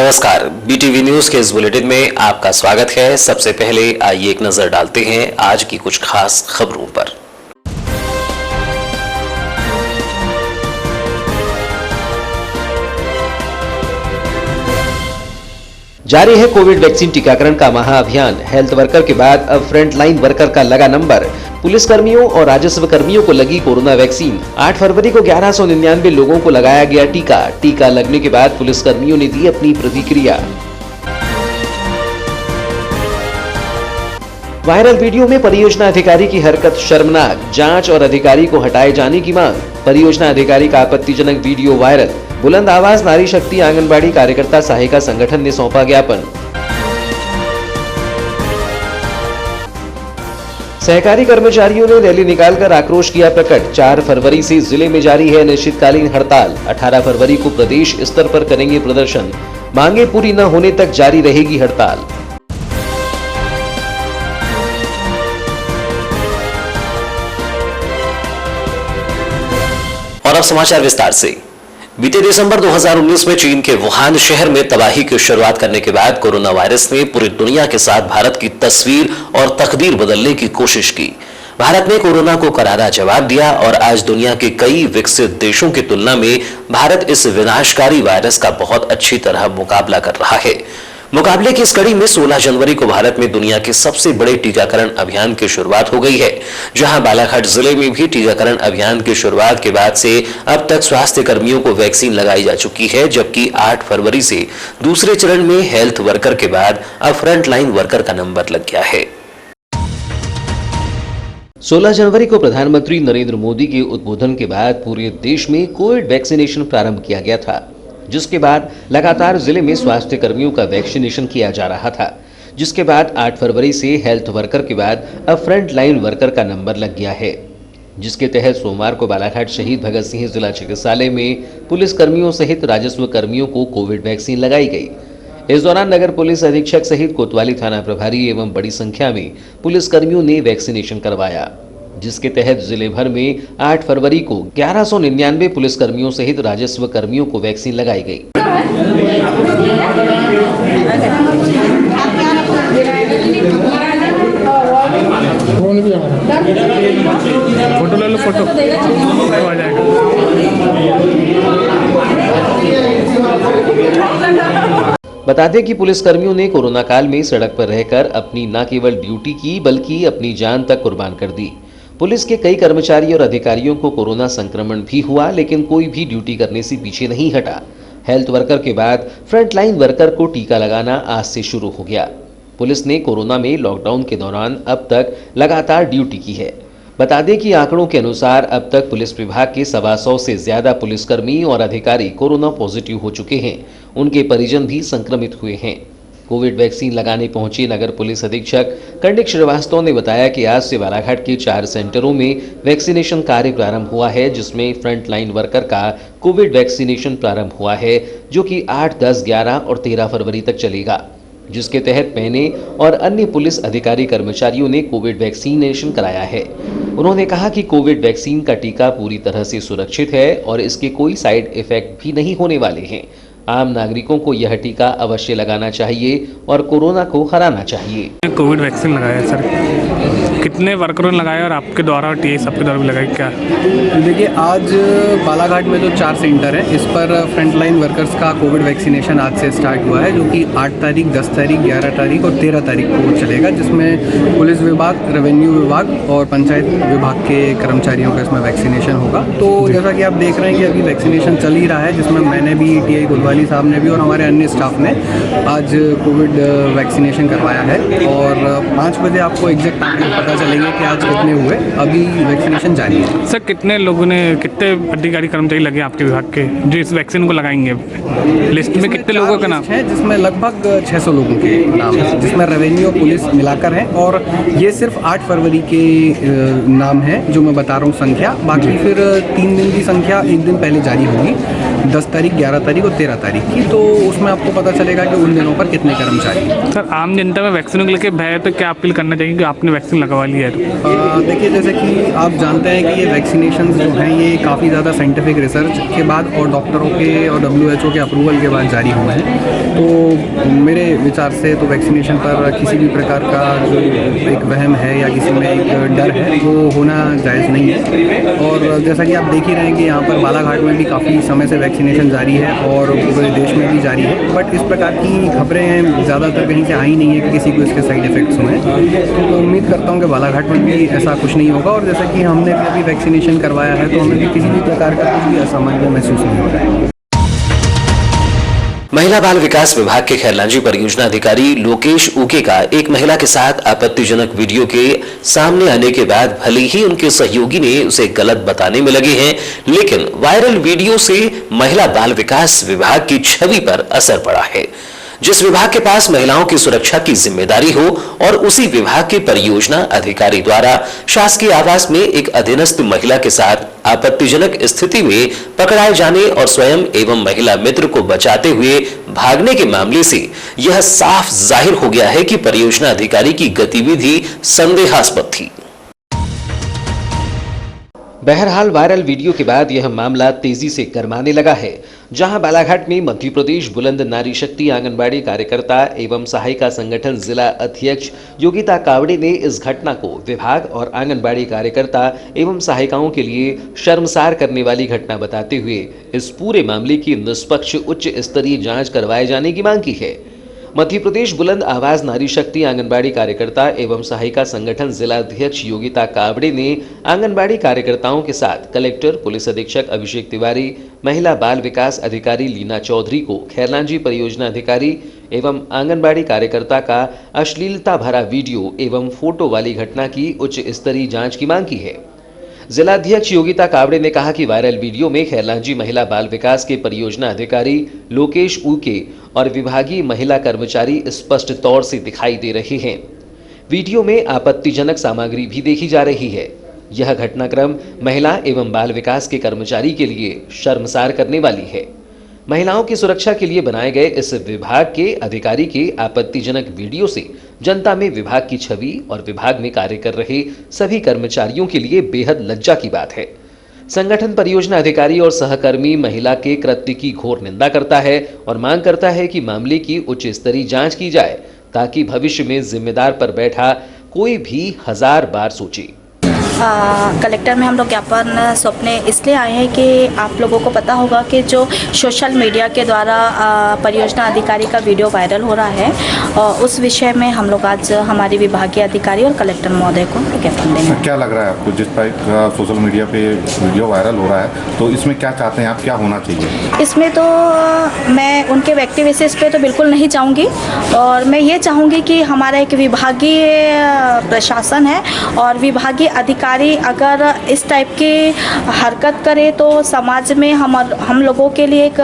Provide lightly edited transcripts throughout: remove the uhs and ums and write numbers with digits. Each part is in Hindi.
नमस्कार, बीटीवी न्यूज के इस बुलेटिन में आपका स्वागत है। सबसे पहले आइए एक नजर डालते हैं आज की कुछ खास खबरों पर। जारी है कोविड वैक्सीन टीकाकरण का महाअभियान। हेल्थ वर्कर के बाद अब फ्रंटलाइन वर्कर का लगा नंबर। पुलिसकर्मियों और राजस्व कर्मियों को लगी कोरोना वैक्सीन। 8 फरवरी को 1199 लोगों को लगाया गया टीका। टीका लगने के बाद पुलिसकर्मियों ने दी अपनी प्रतिक्रिया। वायरल वीडियो में परियोजना अधिकारी की हरकत शर्मनाक। जांच और अधिकारी को हटाए जाने की मांग। परियोजना अधिकारी का आपत्तिजनक वीडियो वायरल। बुलंद आवाज नारी शक्ति आंगनबाड़ी कार्यकर्ता सहायिका संगठन ने सौंपा ज्ञापन। सहकारी कर्मचारियों ने रैली निकालकर आक्रोश किया प्रकट। 4 फरवरी से जिले में जारी है अनिश्चितकालीन हड़ताल। 18 फरवरी को प्रदेश स्तर पर करेंगे प्रदर्शन। मांगे पूरी न होने तक जारी रहेगी हड़ताल। और अब समाचार विस्तार से। बीते दिसंबर 2019 में चीन के वुहान शहर में तबाही की शुरुआत करने के बाद कोरोना वायरस ने पूरी दुनिया के साथ भारत की तस्वीर और तकदीर बदलने की कोशिश की। भारत ने कोरोना को करारा जवाब दिया और आज दुनिया के कई विकसित देशों की तुलना में भारत इस विनाशकारी वायरस का बहुत अच्छी तरह मुकाबला कर रहा है। मुकाबले की इस कड़ी में 16 जनवरी को भारत में दुनिया के सबसे बड़े टीकाकरण अभियान की शुरुआत हो गई है, जहां बालाघाट जिले में भी टीकाकरण अभियान की शुरुआत के बाद से अब तक स्वास्थ्य कर्मियों को वैक्सीन लगाई जा चुकी है, जबकि 8 फरवरी से दूसरे चरण में हेल्थ वर्कर के बाद अब फ्रंटलाइन वर्कर का नंबर लग गया है। 16 जनवरी को प्रधानमंत्री नरेंद्र मोदी के उद्बोधन के बाद पूरे देश में कोविड वैक्सीनेशन प्रारंभ किया गया था, जिसके बाद लगातार जिले में स्वास्थ्य कर्मियों का वैक्सीनेशन किया जा रहा था। जिसके बाद 8 फरवरी से हेल्थ वर्कर के बाद अब फ्रंट लाइन वर्कर का नंबर लग गया है, जिसके तहत सोमवार को बालाघाट शहीद भगत सिंह जिला चिकित्सालय में पुलिस कर्मियों सहित राजस्व कर्मियों को कोविड वैक्सीन लगाई गई। इस दौरान नगर पुलिस अधीक्षक सहित कोतवाली थाना प्रभारी एवं बड़ी संख्या में पुलिस कर्मियों ने वैक्सीनेशन करवाया, जिसके तहत जिले भर में 8 फरवरी को 1199 पुलिसकर्मियों सहित राजस्व कर्मियों को वैक्सीन लगाई गई। फोटो ले लो, फोटो आ जाएगा। बता दें कि पुलिसकर्मियों ने कोरोना काल में सड़क पर रहकर अपनी न केवल ड्यूटी की बल्कि अपनी जान तक कुर्बान कर दी। पुलिस के कई कर्मचारी और अधिकारियों को कोरोना संक्रमण भी हुआ, लेकिन कोई भी ड्यूटी करने से पीछे नहीं हटा। हेल्थ वर्कर के बाद फ्रंटलाइन वर्कर को टीका लगाना आज से शुरू हो गया। पुलिस ने कोरोना में लॉकडाउन के दौरान अब तक लगातार ड्यूटी की है। बता दें कि आंकड़ों के अनुसार अब तक पुलिस विभाग के 125 से ज्यादा पुलिसकर्मी और अधिकारी कोरोना पॉजिटिव हो चुके हैं। उनके परिजन भी संक्रमित हुए हैं। कोविड वैक्सीन लगाने पहुंचे नगर पुलिस अधीक्षक कंडिक श्रीवास्तव ने बताया कि आज से बालाघाट के 4 सेंटरों में वैक्सीनेशन कार्य प्रारंभ हुआ है, जिसमें फ्रंटलाइन वर्कर का कोविड वैक्सीनेशन प्रारंभ हुआ है, जो कि 8, 10, 11 और 13 फरवरी तक चलेगा, जिसके तहत मैंने और अन्य पुलिस अधिकारी कर्मचारियों ने कोविड वैक्सीनेशन कराया है। उन्होंने कहा कि कोविड वैक्सीन का टीका पूरी तरह से सुरक्षित है और इसके कोई साइड इफेक्ट भी नहीं होने वाले हैं। आम नागरिकों को यह टीका अवश्य लगाना चाहिए और कोरोना को हराना चाहिए। कोविड वैक्सीन लगाया सर, कितने वर्करों ने लगाया और आपके द्वारा और टीए सबके द्वारा भी लगाई क्या? देखिए, आज बालाघाट में जो 4 सेंटर हैं, इस पर फ्रंटलाइन वर्कर्स का कोविड वैक्सीनेशन आज से स्टार्ट हुआ है, जो कि 8 तारीख, 10 तारीख, 11 तारीख और 13 तारीख को चलेगा, जिसमें पुलिस विभाग, रेवेन्यू विभाग और पंचायत विभाग के कर्मचारियों का इसमें वैक्सीनेशन होगा। तो जैसा कि आप देख रहे हैं कि अभी वैक्सीनेशन चल ही रहा है, जिसमें मैंने भी, टीआई कोतवाली साहब ने भी और हमारे अन्य स्टाफ ने आज कोविड वैक्सीनेशन करवाया है। और 5 बजे आपको एग्जैक्ट आंकड़े पता चलेंगे कि आज कितने हुए। अभी वैक्सीनेशन जारी है। सर, कितने लोगों ने, कितने अधिकारी कर्मचारी लगे आपके विभाग के जो इस वैक्सीन को लगाएंगे? लिस्ट में कितने लोगों का नाम है? जिसमें लगभग 600 लोगों के नाम है, जिसमें रेवेन्यू पुलिस मिलाकर है। और ये सिर्फ 8 फरवरी के नाम है जो मैं बता रहा हूँ संख्या। बाकी फिर 3 दिन की संख्या 1 दिन पहले जारी होगी। 10 तारीख, 11 तारीख और 13 तारीख की। तो उसमें आपको पता चलेगा कि उन दिनों पर कितने कर्मचारी हैं। सर आम जनता में वैक्सीन को लेकर भय है तो क्या अपील करना चाहिए कि आपने वैक्सीन लगवा लिया है तो? देखिए, जैसे कि आप जानते हैं कि ये वैक्सीनेशन जो हैं ये काफ़ी ज़्यादा साइंटिफिक रिसर्च के बाद और डॉक्टरों के और WHO के अप्रूवल के बाद जारी हुए हैं। तो मेरे विचार से तो वैक्सीनेशन पर किसी भी प्रकार का जो एक वहम है या किसी में एक डर है वो होना जायज़ नहीं है। और जैसा कि आप देख ही रहे हैं कि यहाँ पर बालाघाट में भी काफ़ी समय से वैक्सीनेशन जारी है और पूरे देश में भी जारी है। बट इस प्रकार की खबरें ज़्यादातर कहीं से आई नहीं है कि किसी को इसके साइड इफ़ेक्ट्स हुए हैं। तो उम्मीद करता हूँ कि बालाघाट में भी ऐसा कुछ नहीं होगा। और जैसा कि हमने भी अभी वैक्सीनेशन करवाया है तो हमें भी किसी भी प्रकार का कुछ भी असामान्य महसूस नहीं हो रहा है। महिला बाल विकास विभाग के खैरलांजी परियोजना अधिकारी लोकेश उके का एक महिला के साथ आपत्तिजनक वीडियो के सामने आने के बाद भले ही उनके सहयोगी ने उसे गलत बताने में लगे हैं, लेकिन वायरल वीडियो से महिला बाल विकास विभाग की छवि पर असर पड़ा है। जिस विभाग के पास महिलाओं की सुरक्षा की जिम्मेदारी हो और उसी विभाग के परियोजना अधिकारी द्वारा शासकीय आवास में एक अधीनस्थ महिला के साथ आपत्तिजनक स्थिति में पकड़ाए जाने और स्वयं एवं महिला मित्र को बचाते हुए भागने के मामले से यह साफ जाहिर हो गया है कि परियोजना अधिकारी की गतिविधि संदेहास्पद थी। बहरहाल वायरल वीडियो के बाद यह मामला तेजी से गरमाने लगा है, जहां बालाघाट में मध्य प्रदेश बुलंद नारी शक्ति आंगनबाड़ी कार्यकर्ता एवं सहायिका संगठन जिला अध्यक्ष योगिता कावड़े ने इस घटना को विभाग और आंगनबाड़ी कार्यकर्ता एवं सहायिकाओं के लिए शर्मसार करने वाली घटना बताते हुए इस पूरे मामले की निष्पक्ष उच्च स्तरीय जांच करवाए जाने की मांग की है। मध्य प्रदेश बुलंद आवाज नारी शक्ति आंगनबाड़ी कार्यकर्ता एवं सहायिका संगठन जिला अध्यक्ष योगिता कावड़े ने आंगनबाड़ी कार्यकर्ताओं के साथ कलेक्टर, पुलिस अधीक्षक अभिषेक तिवारी, महिला बाल विकास अधिकारी लीना चौधरी को खैरलांजी परियोजना अधिकारी एवं आंगनबाड़ी कार्यकर्ता का अश्लीलता भरा वीडियो एवं फोटो वाली घटना की उच्च स्तरीय जांच की मांग की है। जिलाध्यक्ष योगिता कावड़े ने कहा कि वायरल वीडियो में खैरलांजी महिला बाल विकास के परियोजना अधिकारी लोकेश उके और विभागीय महिला कर्मचारी स्पष्ट तौर से दिखाई दे रहे हैं। वीडियो में आपत्तिजनक सामग्री भी देखी जा रही है। यह घटनाक्रम महिला एवं बाल विकास के कर्मचारी के लिए शर्मसार करने वाली है। महिलाओं की सुरक्षा के लिए बनाए गए इस विभाग के अधिकारी के आपत्तिजनक वीडियो से जनता में विभाग की छवि और विभाग में कार्य कर रहे सभी कर्मचारियों के लिए बेहद लज्जा की बात है। संगठन परियोजना अधिकारी और सहकर्मी महिला के कृत्य की घोर निंदा करता है और मांग करता है कि मामले की उच्च स्तरीय जांच की जाए, ताकि भविष्य में जिम्मेदार पर बैठा कोई भी 1000 बार सोचे। कलेक्टर में हम लोग ज्ञापन सौंपने इसलिए आए हैं कि आप लोगों को पता होगा कि जो सोशल मीडिया के द्वारा परियोजना अधिकारी का वीडियो वायरल हो रहा है, और उस विषय में हम लोग आज हमारे विभागीय अधिकारी और कलेक्टर महोदय को ज्ञापन देंगे। क्या लग रहा है आपको, जिस टाइप का सोशल मीडिया पे वीडियो वायरल हो रहा है, तो इसमें क्या चाहते हैं आप, क्या होना चाहिए? इसमें तो मैं उनके व्यक्ति विशेष पे तो बिल्कुल नहीं चाहूँगी, और मैं ये चाहूँगी कि हमारा एक विभागीय प्रशासन है और विभागीय अधिकारी अगर इस टाइप की हरकत करे तो समाज में हम लोगों के लिए एक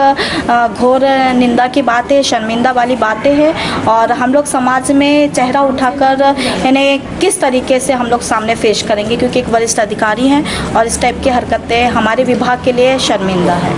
घोर निंदा की बात है, शर्मिंदा वाली बातें हैं। और हम लोग समाज में चेहरा उठाकर इन्हें किस तरीके से हम लोग सामने पेश करेंगे, क्योंकि एक वरिष्ठ अधिकारी हैं और इस टाइप की हरकतें हमारे विभाग के लिए शर्मिंदा है।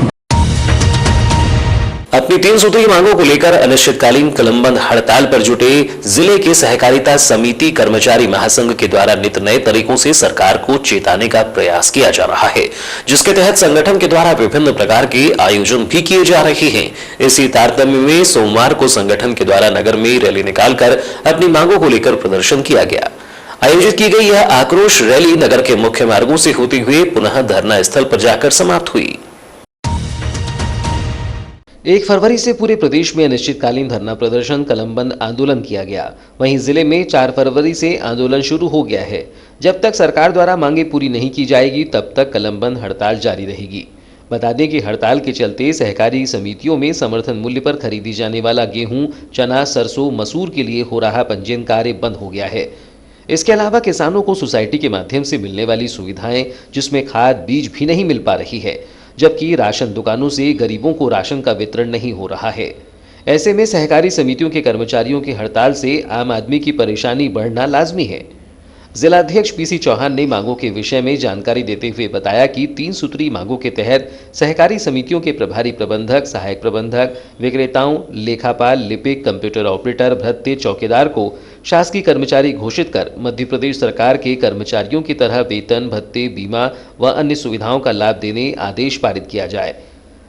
अपनी 3 सूत्री मांगों को लेकर अनिश्चितकालीन कलमबंद हड़ताल पर जुटे जिले के सहकारिता समिति कर्मचारी महासंघ के द्वारा नित नए तरीकों से सरकार को चेताने का प्रयास किया जा रहा है, जिसके तहत संगठन के द्वारा विभिन्न प्रकार के आयोजन भी किए जा रहे हैं। इसी तारतम्य में सोमवार को संगठन के द्वारा नगर में रैली निकालकर अपनी मांगों को लेकर प्रदर्शन किया गया। आयोजित की गई यह आक्रोश रैली नगर के मुख्य मार्गों से होते हुए पुनः धरना स्थल पर जाकर समाप्त हुई। 1 फरवरी से पूरे प्रदेश में अनिश्चितकालीन धरना प्रदर्शन कलमबंद आंदोलन किया गया। वहीं जिले में 4 फरवरी से आंदोलन शुरू हो गया है। जब तक सरकार द्वारा मांगे पूरी नहीं की जाएगी, तब तक कलमबंद हड़ताल जारी रहेगी। बता दें कि हड़ताल के चलते सहकारी समितियों में समर्थन मूल्य पर खरीदी जाने वाला गेहूं, चना, सरसों, मसूर के लिए हो रहा पंजीयन कार्य बंद हो गया है। इसके अलावा किसानों को सोसाइटी के माध्यम से मिलने वाली सुविधाएं, जिसमें खाद, बीज भी नहीं मिल पा रही है, जबकि राशन दुकानों से गरीबों को राशन का वितरण नहीं हो रहा है। ऐसे में सहकारी समितियों के कर्मचारियों की हड़ताल से आम आदमी की परेशानी बढ़ना लाजमी है। जिलाध्यक्ष पीसी चौहान ने मांगों के विषय में जानकारी देते हुए बताया कि 3 सूत्री मांगों के तहत सहकारी समितियों के प्रभारी प्रबंधक, सहायक प्रबंधक, विक्रेताओं, लेखापाल, लिपिक, कंप्यूटर ऑपरेटर, भत्ते, चौकीदार को शासकीय कर्मचारी घोषित कर मध्य प्रदेश सरकार के कर्मचारियों की तरह वेतन, भत्ते, बीमा व अन्य सुविधाओं का लाभ देने आदेश पारित किया जाए।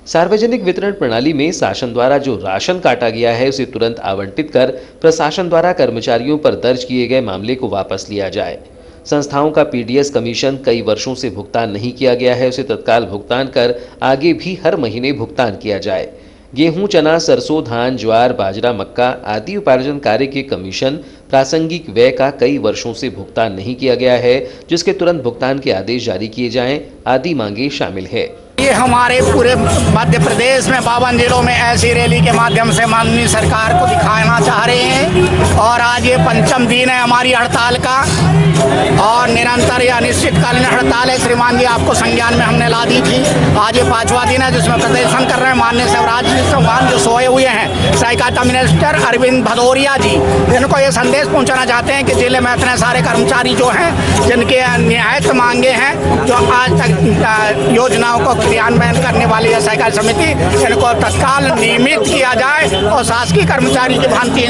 सार्वजनिक वितरण प्रणाली में शासन द्वारा जो राशन काटा गया है उसे तुरंत आवंटित कर प्रशासन द्वारा कर्मचारियों पर दर्ज किए गए मामले को वापस लिया जाए। संस्थाओं का पीडीएस कमीशन कई वर्षों से भुगतान नहीं किया गया है, उसे तत्काल भुगतान कर आगे भी हर महीने भुगतान किया जाए। गेहूं, चना, सरसों, धान, ज्वार, बाजरा, मक्का आदि उपार्जन कार्य के कमीशन, प्रासंगिक व्यय का कई वर्षों से भुगतान नहीं किया गया है, जिसके तुरंत भुगतान के आदेश जारी किए जाएं, आदि मांगे शामिल है। ये हमारे पूरे मध्य प्रदेश में 52 जिलों में ऐसी रैली के माध्यम से माननीय सरकार को दिखाना चाह रहे हैं और आज ये 5वां दिन है हमारी हड़ताल का और निरंतर या अनिश्चितकालीन हड़ताल है। श्रीमान जी आपको संज्ञान में हमने ला दी थी। आज ये 5वां दिन है जिसमें प्रदर्शन कर रहे हैं माननीय शिवराज जी चौहान जो सोए हुए हैं, सहकारिता मिनिस्टर अरविंद भदौरिया जी, इनको ये संदेश पहुंचाना चाहते हैं कि जिले में इतने सारे कर्मचारी जो हैं जिनके नियायत मांगे हैं, जो आज तक योजनाओं को क्रियान्वयन करने वाली है सहकारी समिति, इनको तत्काल नियमित किया जाए और शासकीय कर्मचारी की भांति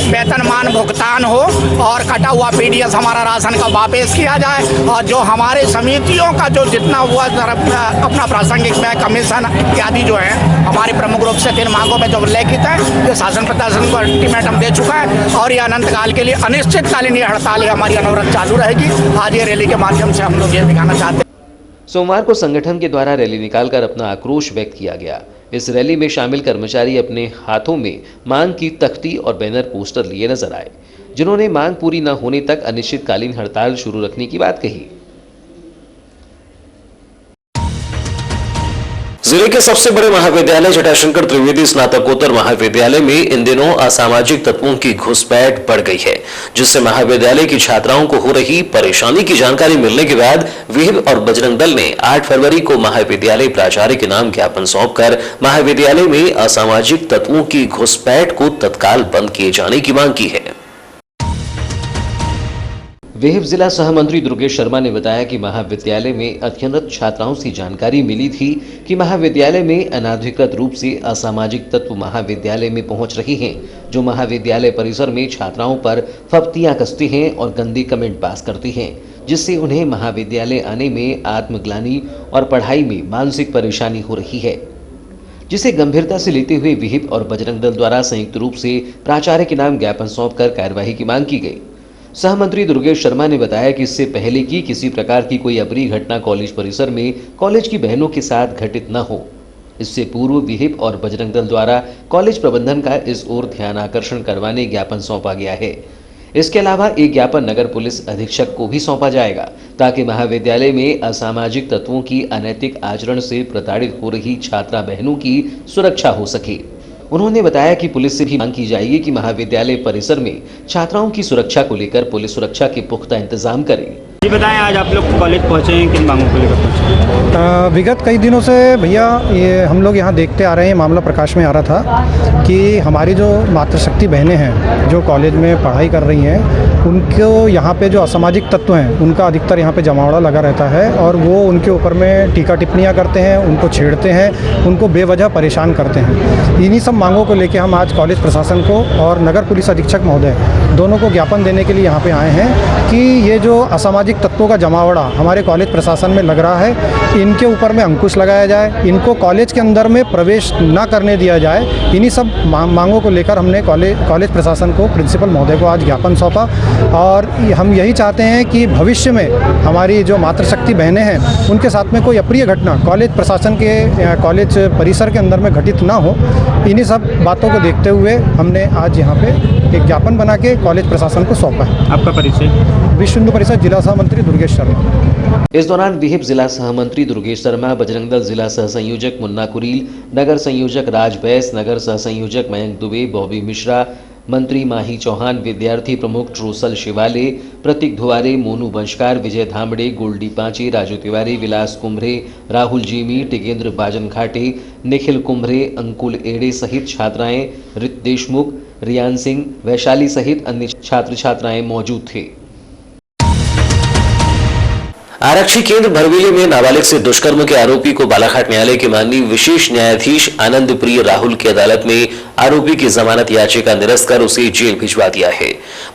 वेतनमान भुगतान हो और कटा हुआ पीडीएस हमारा राशन का वापस किया जाए और जो हमारे समितियों का जो जितना हुआ अपना प्रासंगिक व्यय, कमीशन इत्यादि जो है हमारी प्रमुख रूप से 3 मांगों में जो उल्लेखित है, ये शासन प्रशासन को अल्टीमेटम दे चुका है और ये अनंत काल के लिए अनिश्चितकालीन ये हड़ताल हमारी अनवरत चालू रहेगी। आज ये रैली के माध्यम से हम लोग ये दिखाना चाहते हैं। सोमवार को संगठन के द्वारा रैली निकालकर अपना आक्रोश व्यक्त किया गया। इस रैली में शामिल कर्मचारी अपने हाथों में मांग की तख्ती और बैनर पोस्टर लिए नजर आए, जिन्होंने मांग पूरी न होने तक अनिश्चितकालीन हड़ताल शुरू रखने की बात कही। जिले के सबसे बड़े महाविद्यालय जटाशंकर त्रिवेदी स्नातकोत्तर महाविद्यालय में इन दिनों असामाजिक तत्वों की घुसपैठ बढ़ गई है, जिससे महाविद्यालय की छात्राओं को हो रही परेशानी की जानकारी मिलने के बाद विहिप और बजरंग दल ने 8 फरवरी को महाविद्यालय प्राचार्य के नाम ज्ञापन सौंपकर महाविद्यालय में असामाजिक तत्वों की घुसपैठ को तत्काल बंद किए जाने की मांग की है। विहिप जिला सहमंत्री दुर्गेश शर्मा ने बताया कि महाविद्यालय में अध्ययनरत छात्राओं से जानकारी मिली थी कि महाविद्यालय में अनाधिकृत रूप से असामाजिक तत्व महाविद्यालय में पहुंच रहे हैं, जो महाविद्यालय परिसर में छात्राओं पर फप्तियां कसते हैं और गंदे कमेंट पास करते हैं, जिससे उन्हें महाविद्यालय आने में आत्मग्लानि और पढ़ाई में मानसिक परेशानी हो रही है, जिसे गंभीरता से लेते हुए विहिप और बजरंग दल द्वारा संयुक्त रूप से प्राचार्य के नाम ज्ञापन सौंपकर कार्यवाही की मांग की गई। सहमंत्री दुर्गेश शर्मा ने बताया कि इससे पहले कि किसी प्रकार की कोई अप्रिय घटना कॉलेज परिसर में कॉलेज की बहनों के साथ घटित न हो, इससे पूर्व विहिप और बजरंग दल द्वारा कॉलेज प्रबंधन का इस ओर ध्यान आकर्षण करवाने ज्ञापन सौंपा गया है। इसके अलावा एक ज्ञापन नगर पुलिस अधीक्षक को भी सौंपा जाएगा, ताकि महाविद्यालय में असामाजिक तत्वों की अनैतिक आचरण से प्रताड़ित हो रही छात्रा बहनों की सुरक्षा हो सके। उन्होंने बताया कि पुलिस से भी मांग की जाएगी कि महाविद्यालय परिसर में छात्राओं की सुरक्षा को लेकर पुलिस सुरक्षा के पुख्ता इंतजाम करे। जी बताएं, आज आप लोग कॉलेज पहुंचे हैं, किन मांगों को लेकर पहुंचे? विगत कई दिनों से भैया ये हम लोग यहाँ देखते आ रहे हैं, मामला प्रकाश में आ रहा था कि हमारी जो मातृशक्ति बहनें हैं जो कॉलेज में पढ़ाई कर रही हैं, उनको यहाँ पे जो असामाजिक तत्व हैं उनका अधिकतर यहाँ पे जमावड़ा लगा रहता है और वो उनके ऊपर में टीका टिप्पणियाँ करते हैं, उनको छेड़ते हैं, उनको बेवजह परेशान करते हैं। इन्हीं सब मांगों को लेकर हम आज कॉलेज प्रशासन को और नगर पुलिस अधीक्षक महोदय दोनों को ज्ञापन देने के लिए यहाँ पे आए हैं कि ये जो असामाजिक तत्वों का जमावड़ा हमारे कॉलेज प्रशासन में लग रहा है, इनके ऊपर में अंकुश लगाया जाए, इनको कॉलेज के अंदर में प्रवेश ना करने दिया जाए। इन्हीं सब मांगों को लेकर हमने कॉलेज प्रशासन को, प्रिंसिपल महोदय को आज ज्ञापन सौंपा और हम यही चाहते हैं कि भविष्य में हमारी जो मातृशक्ति बहनें हैं उनके साथ में कोई अप्रिय घटना कॉलेज प्रशासन के कॉलेज परिसर के अंदर में घटित ना हो। इन्हीं सब बातों को देखते हुए हमने आज यहाँ पे एक ज्ञापन बना के कॉलेज प्रशासन को सौंपा है। आपका परिचय? विश्व हिंदू परिषद जिला सहमंत्री दुर्गेश शर्मा। इस दौरान विहिप जिला सहमंत्री दुर्गेश शर्मा, बजरंग दल जिला सह संयोजक मुन्ना कुरील, नगर संयोजक राज बैस, नगर सह संयोजक मयंक दुबे, बॉबी मिश्रा, मंत्री माही चौहान, विद्यार्थी प्रमुख ट्रोसल शिवाले, प्रतीक धुआरे, मोनू बंशकार, विजय धामड़े, गोल्डी पांचे, राजू तिवारी, विलास कुम्भरे, राहुल जीमी, टिकेंद्र बाजन घाटे, निखिल कुम्भरे, अंकुल एड़े सहित छात्राएं, रित देशमुख, रियान सिंह, वैशाली सहित अन्य छात्र छात्राएं मौजूद थे। आरक्षी केंद्र भरवेली में नाबालिग से दुष्कर्म के आरोपी को बालाघाट न्यायालय के माननीय विशेष न्यायाधीश आनंद प्रिय राहुल की अदालत में आरोपी की जमानत याचिका निरस्त कर उसे जेल भिजवा दिया है।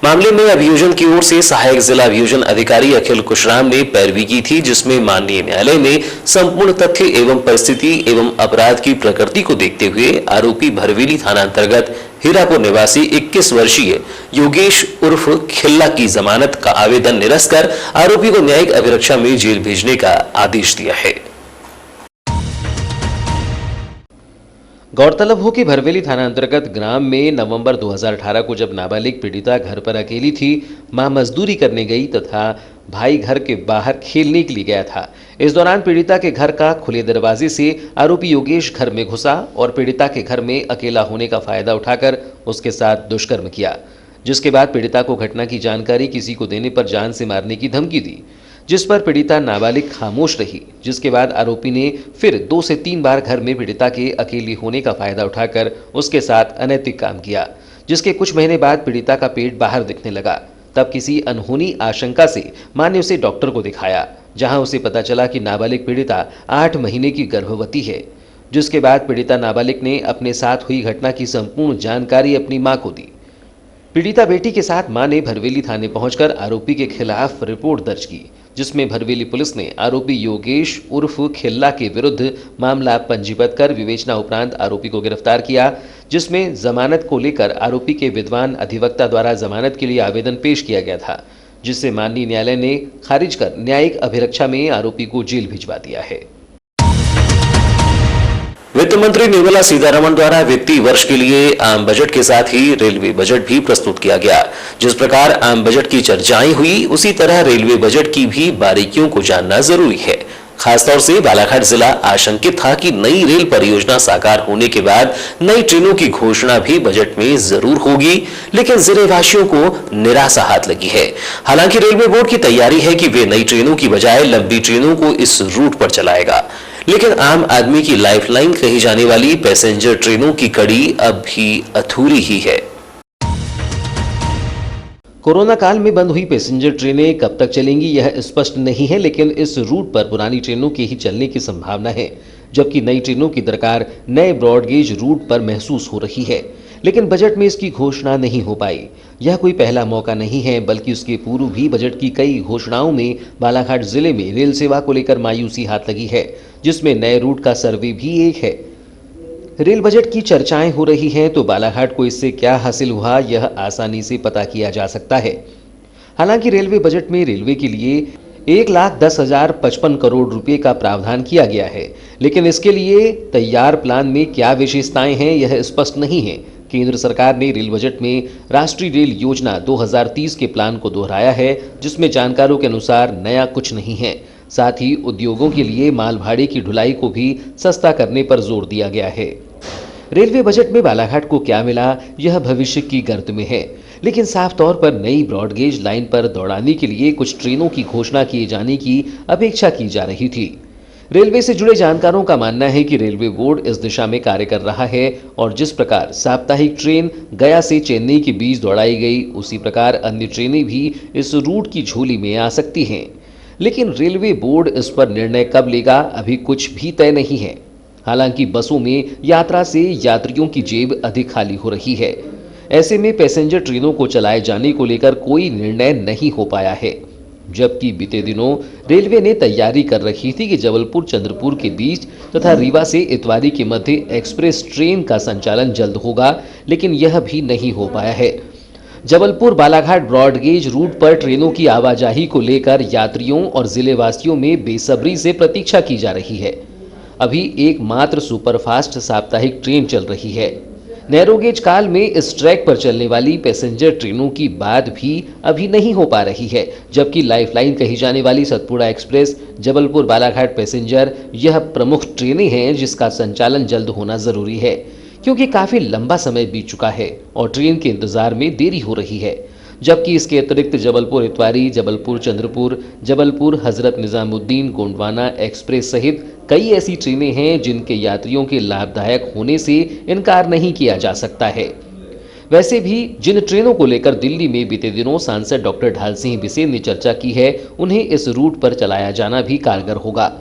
मामले में अभियोजन की ओर से सहायक जिला अभियोजन अधिकारी अखिल कुशराम ने पैरवी की थी, जिसमें माननीय न्यायालय ने संपूर्ण तथ्य एवं परिस्थिति एवं अपराध की प्रकृति को देखते हुए आरोपी भरवेली थाना अंतर्गत हीरापुर निवासी 21 वर्षीय योगेश उर्फ खिल्ला की जमानत का आवेदन निरस्त कर आरोपी को न्यायिक अभिरक्षा में जेल भेजने का आदेश दिया है। गौरतलब हो कि भरवेली थाना अंतर्गत ग्राम में नवंबर 2018 को जब नाबालिग पीड़िता घर पर अकेली थी, मां मजदूरी करने गई तथा भाई घर के बाहर खेलने के लिए गया था। इस दौरान पीड़िता के घर का खुले दरवाजे से आरोपी योगेश घर में घुसा और पीड़िता के घर में अकेला होने का फायदा उठाकर उसके साथ दुष्कर्म किया, जिसके बाद पीड़िता को घटना की जानकारी किसी को देने पर जान से मारने की धमकी दी, जिस पर पीड़िता नाबालिग खामोश रही। जिसके बाद आरोपी ने फिर 2 से 3 बार घर में पीड़िता के अकेली होने का फायदा उठाकर उसके साथ अनैतिक काम किया, जिसके कुछ महीने बाद पीड़िता का पेट बाहर दिखने लगा। तब किसी अनहोनी आशंका से मां ने उसे डॉक्टर को दिखाया, जहां उसे पता चला कि नाबालिग पीड़िता 8 महीने की गर्भवती है। जिसके बाद पीड़िता नाबालिग ने अपने साथ हुई घटना की संपूर्ण जानकारी अपनी मां को दी। पीड़िता बेटी के साथ मां ने भरवेली थाने पहुंचकर आरोपी के खिलाफ रिपोर्ट दर्ज की, जिसमें भरवेली पुलिस ने आरोपी योगेश उर्फ खिल्ला के विरुद्ध मामला पंजीबद्ध कर विवेचना उपरांत आरोपी को गिरफ्तार किया, जिसमें जमानत को लेकर आरोपी के विद्वान अधिवक्ता द्वारा जमानत के लिए आवेदन पेश किया गया था, जिसे माननीय न्यायालय ने खारिज कर न्यायिक अभिरक्षा में आरोपी को जेल भिजवा दिया है। वित्त मंत्री निर्मला सीतारमण द्वारा वित्तीय वर्ष के लिए आम बजट के साथ ही रेलवे बजट भी प्रस्तुत किया गया। जिस प्रकार आम बजट की चर्चाएं हुई, उसी तरह रेलवे बजट की भी बारीकियों को जानना जरूरी है। खासतौर से बालाघाट जिला आशंकित था कि नई रेल परियोजना साकार होने के बाद नई ट्रेनों की घोषणा भी बजट में जरूर होगी, लेकिन जिले वासियों को निराशा हाथ लगी है। हालांकि रेलवे बोर्ड की तैयारी है कि वे नई ट्रेनों की बजाय लंबी ट्रेनों को इस रूट पर चलाएगा, लेकिन आम आदमी की लाइफलाइन कही जाने वाली पैसेंजर ट्रेनों की कड़ी अब भी अधूरी ही है। कोरोना काल में बंद हुई पैसेंजर ट्रेनें कब तक चलेंगी यह स्पष्ट नहीं है, लेकिन इस रूट पर पुरानी ट्रेनों के ही चलने की संभावना है, जबकि नई ट्रेनों की दरकार नए ब्रॉडगेज रूट पर महसूस हो रही है। लेकिन बजट में इसकी घोषणा नहीं हो पाई। यह कोई पहला मौका नहीं है, बल्कि उसके पूर्व भी बजट की कई घोषणाओं में बालाघाट जिले में रेल सेवा को लेकर मायूसी हाथ लगी है, जिसमें नए रूट का सर्वे भी एक है। रेल बजट की चर्चाएं हो रही हैं, तो बालाघाट को इससे क्या हासिल हुआ यह आसानी से पता किया जा सकता है। हालांकि रेलवे बजट में रेलवे के लिए 1,10,055 करोड़ रुपए का प्रावधान किया गया है, लेकिन इसके लिए तैयार प्लान में क्या विशेषताएं हैं यह स्पष्ट नहीं है। केंद्र सरकार ने रेल बजट में राष्ट्रीय रेल योजना 2030 के प्लान को दोहराया है, जिसमें जानकारों के अनुसार नया कुछ नहीं है। साथ ही उद्योगों के लिए माल भाड़े की ढुलाई को भी सस्ता करने पर जोर दिया गया है। रेलवे बजट में बालाघाट को क्या मिला यह भविष्य की गर्त में है, लेकिन साफ तौर पर नई ब्रॉडगेज लाइन पर दौड़ाने के लिए कुछ ट्रेनों की घोषणा किए जाने की अपेक्षा की जा रही थी। रेलवे से जुड़े जानकारों का मानना है कि रेलवे बोर्ड इस दिशा में कार्य कर रहा है और जिस प्रकार साप्ताहिक ट्रेन गया से चेन्नई के बीच दौड़ाई गई, उसी प्रकार अन्य ट्रेनें भी इस रूट की झोली में आ सकती हैं। लेकिन रेलवे बोर्ड इस पर निर्णय कब लेगा अभी कुछ भी तय नहीं है। हालांकि बसों में यात्रा से यात्रियों की जेब अधिक खाली हो रही है। ऐसे में पैसेंजर ट्रेनों को चलाए जाने को लेकर कोई निर्णय नहीं हो पाया है, जबकि बीते दिनों रेलवे ने तैयारी कर रखी थी कि जबलपुर चंद्रपुर के बीच तथा रीवा से इतवारी के मध्य एक्सप्रेस ट्रेन का संचालन जल्द होगा, लेकिन यह भी नहीं हो पाया है। जबलपुर बालाघाट ब्रॉडगेज रूट पर ट्रेनों की आवाजाही को लेकर यात्रियों और जिले वासियों में बेसब्री से प्रतीक्षा की जा रही है। अभी एकमात्र सुपरफास्ट साप्ताहिक ट्रेन चल रही है। नैरोगेज काल में इस ट्रैक पर चलने वाली पैसेंजर ट्रेनों की बात भी अभी नहीं हो पा रही है, जबकि लाइफलाइन कही जाने वाली सतपुड़ा एक्सप्रेस जबलपुर बालाघाट पैसेंजर यह प्रमुख ट्रेनें हैं जिसका संचालन जल्द होना जरूरी है, क्योंकि काफी लंबा समय बीत चुका है और ट्रेन के इंतजार में देरी हो रही है। जबकि इसके अतिरिक्त जबलपुर इतवारी, जबलपुर चंद्रपुर, जबलपुर हजरत निजामुद्दीन गोंडवाना एक्सप्रेस सहित कई ऐसी ट्रेनें हैं जिनके यात्रियों के लाभदायक होने से इनकार नहीं किया जा सकता है। वैसे भी जिन ट्रेनों को लेकर दिल्ली में बीते दिनों सांसद डॉक्टर ढाल सिंह बिसेन ने चर्चा की है, उन्हें इस रूट पर चलाया जाना भी कारगर होगा।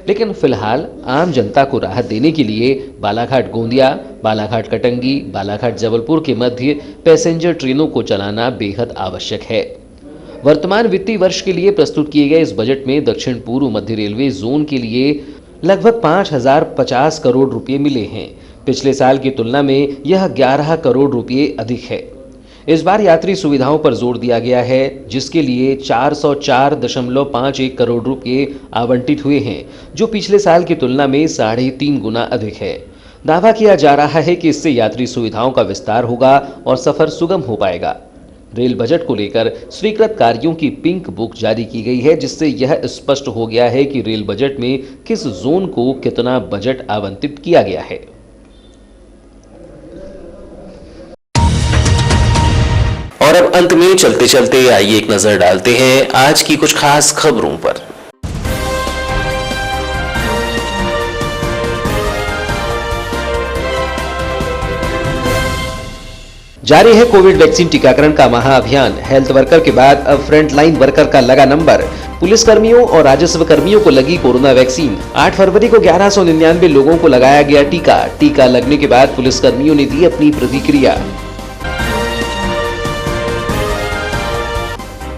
लेकिन फिलहाल आम जनता को राहत देने के लिए बालाघाट गोंदिया, बालाघाट कटंगी, बालाघाट जबलपुर के मध्य पैसेंजर ट्रेनों को चलाना बेहद आवश्यक है। वर्तमान वित्तीय वर्ष के लिए प्रस्तुत किए गए इस बजट में दक्षिण पूर्व मध्य रेलवे जोन के लिए लगभग 5050 करोड़ रुपए मिले हैं। पिछले साल की तुलना में यह 11 करोड़ रुपए अधिक है। इस बार यात्री सुविधाओं पर जोर दिया गया है, जिसके लिए 404.51 करोड़ रुपए आवंटित हुए हैं, जो पिछले साल की तुलना में 3.5 गुना अधिक है। दावा किया जा रहा है कि इससे यात्री सुविधाओं का विस्तार होगा और सफर सुगम हो पाएगा। रेल बजट को लेकर स्वीकृत कार्यों की पिंक बुक जारी की गई है, जिससे यह स्पष्ट हो गया है कि रेल बजट में किस जोन को कितना बजट आवंटित किया गया है। और अब अंत में चलते चलते आइए एक नजर डालते हैं आज की कुछ खास खबरों पर। जारी है कोविड वैक्सीन टीकाकरण का महाअभियान। हेल्थ वर्कर के बाद अब फ्रंटलाइन वर्कर का लगा नंबर। पुलिसकर्मियों और राजस्व कर्मियों को लगी कोरोना वैक्सीन। 8 फरवरी को 1199 लोगों को लगाया गया टीका। टीका लगने के बाद पुलिसकर्मियों ने दी अपनी प्रतिक्रिया।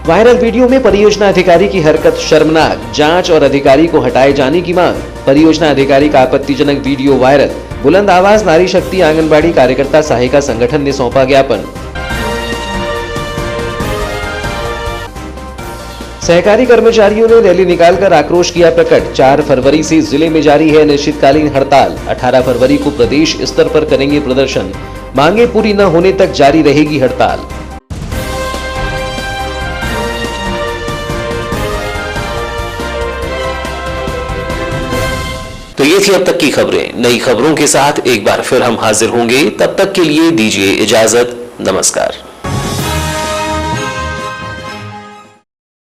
वायरल वीडियो में परियोजना अधिकारी की हरकत शर्मनाक। जांच और अधिकारी को हटाए जाने की मांग। परियोजना अधिकारी का आपत्तिजनक वीडियो वायरल। बुलंद आवाज नारी शक्ति आंगनबाड़ी कार्यकर्ता सहायिका संगठन ने सौंपा ज्ञापन। सहकारी कर्मचारियों ने रैली निकालकर आक्रोश किया प्रकट। 4 फरवरी से जिले में जारी है अनिश्चितकालीन हड़ताल। 18 फरवरी को प्रदेश स्तर पर करेंगे प्रदर्शन। मांगे पूरी न होने तक जारी रहेगी हड़ताल। तो ये थी अब तक की खबरें। नई खबरों के साथ एक बार फिर हम हाजिर होंगे। तब तक के लिए दीजिए इजाजत। नमस्कार।